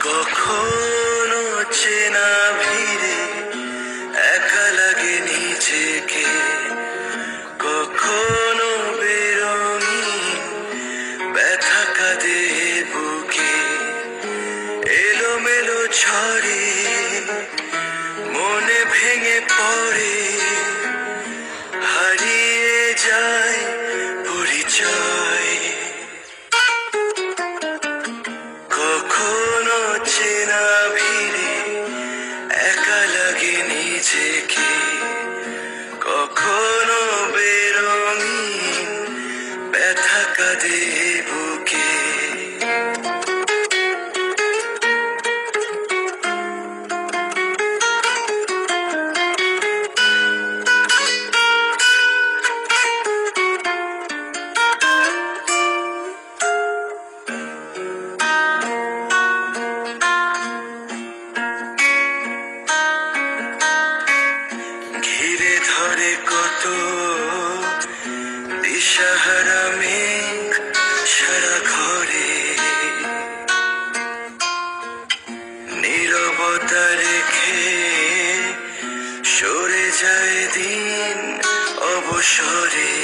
কখনো চেনা ভিড়ে একা লাগে নিজেকে, কখনো বেরঙিন ব্যথা কাঁদে বুকে, এলোমেলো ঝড়ে মনে ভেঙে পড়ে, হারিয়ে যায় পরিচয়। কখনো চেনা ভিড়ে একা লাগে নিজেকে, কখনো বেরঙিন ব্যথা কাঁদে বুকে। ঘিরে ধরে কত দিশাহারা মেঘ সারা ঘরে, নীরবতা রেখে সরে যায় দিন অবসরে।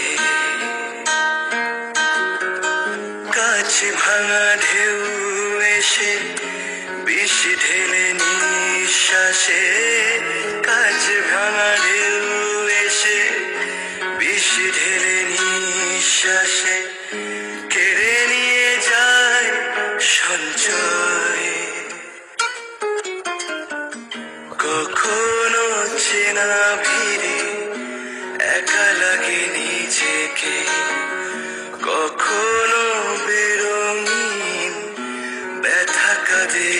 কাছ ভাঙা ঢেউ এসে বিষ ঢেলে নিঃশ্বাসে, কাছ ভাঙা ঢেউ এসে বিষ ঢেলে নিঃশ্বাসে, কেড়ে নিয়ে যায় সঞ্চয়। কখনো চেনা ভিড়ে একা লাগে নিজেকে, কখনো বেরঙিন ব্যথা কাঁদে